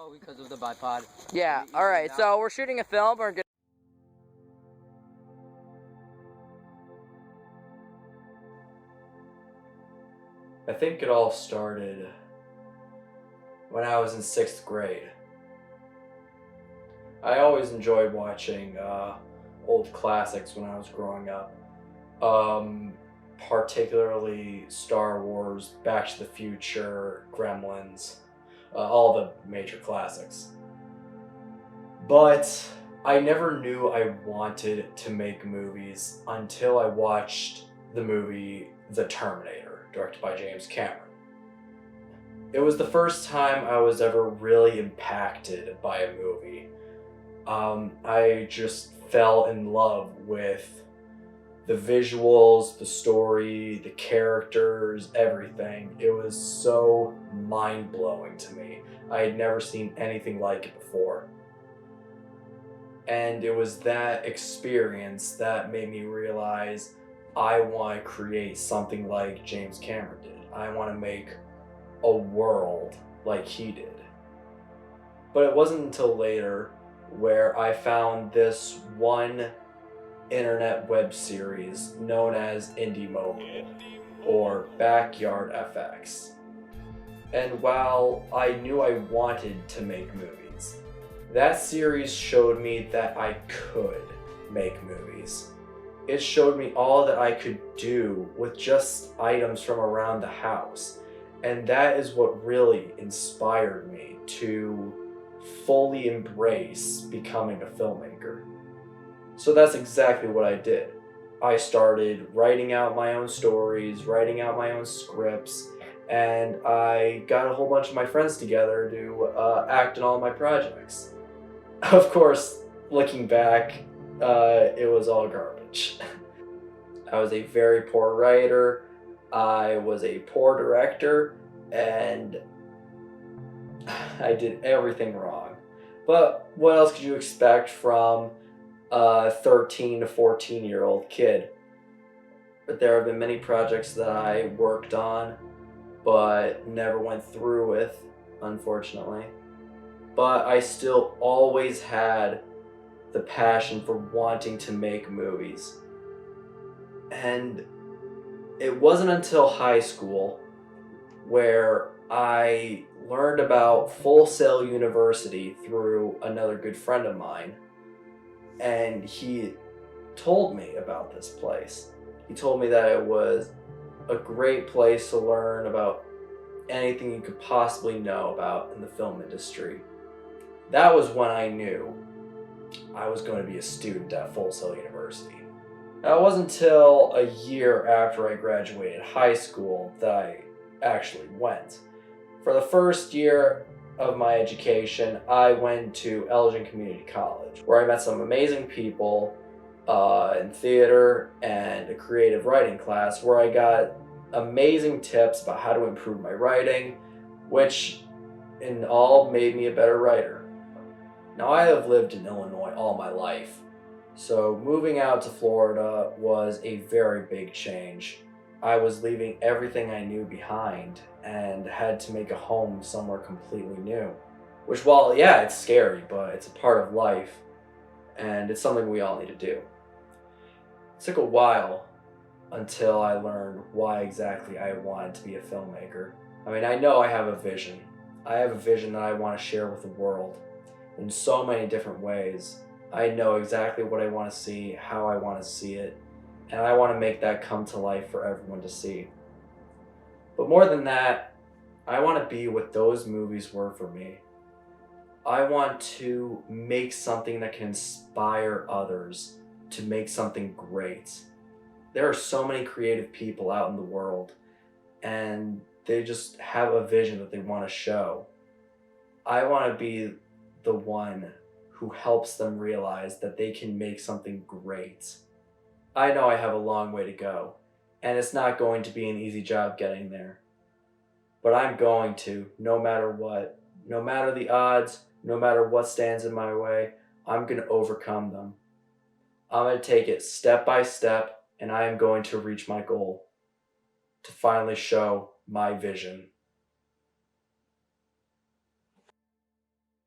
go because of the bipod. Yeah, alright, so we're shooting a film. We're gonna... I think it all started when I was in 6th grade. I always enjoyed watching old classics when I was growing up. Particularly Star Wars, Back to the Future, Gremlins, all the major classics. But I never knew I wanted to make movies until I watched the movie The Terminator, directed by James Cameron. It was the first time I was ever really impacted by a movie. I just fell in love with the visuals, the story, the characters, everything. It was so mind-blowing to me. I had never seen anything like it before. And it was that experience that made me realize I want to create something like James Cameron did. I want to make a world like he did. But it wasn't until later where I found this one internet web series known as Indie Mobile, or Backyard FX. And while I knew I wanted to make movies, that series showed me that I could make movies. It showed me all that I could do with just items from around the house. And that is what really inspired me to fully embrace becoming a filmmaker. So that's exactly what I did. I started writing out my own stories, writing out my own scripts, and I got a whole bunch of my friends together to act in all my projects. Of course, looking back, it was all garbage. I was a very poor writer, I was a poor director, and I did everything wrong. But what else could you expect from a 13 to 14-year-old kid? But there have been many projects that I worked on but never went through with, unfortunately. But I still always had the passion for wanting to make movies. And it wasn't until high school where I learned about Full Sail University through another good friend of mine, and he told me about this place. He told me that it was a great place to learn about anything you could possibly know about in the film industry. That was when I knew I was going to be a student at Full Sail University. Now, it wasn't until a year after I graduated high school that I actually went. For the first year of my education, I went to Elgin Community College, where I met some amazing people in theater and a creative writing class, where I got amazing tips about how to improve my writing, which in all made me a better writer. Now, I have lived in Illinois all my life, so moving out to Florida was a very big change. I was leaving everything I knew behind and had to make a home somewhere completely new. Which, while, yeah, it's scary, but it's a part of life, and it's something we all need to do. It took a while until I learned why exactly I wanted to be a filmmaker. I mean, I know I have a vision. I have a vision that I want to share with the world in so many different ways. I know exactly what I want to see, how I want to see it, and I want to make that come to life for everyone to see. But more than that, I want to be what those movies were for me. I want to make something that can inspire others to make something great. There are so many creative people out in the world, and they just have a vision that they want to show. I want to be the one who helps them realize that they can make something great. I know I have a long way to go, and it's not going to be an easy job getting there. But I'm going to, no matter what. No matter the odds, no matter what stands in my way, I'm going to overcome them. I'm going to take it step by step, and I am going to reach my goal, to finally show my vision.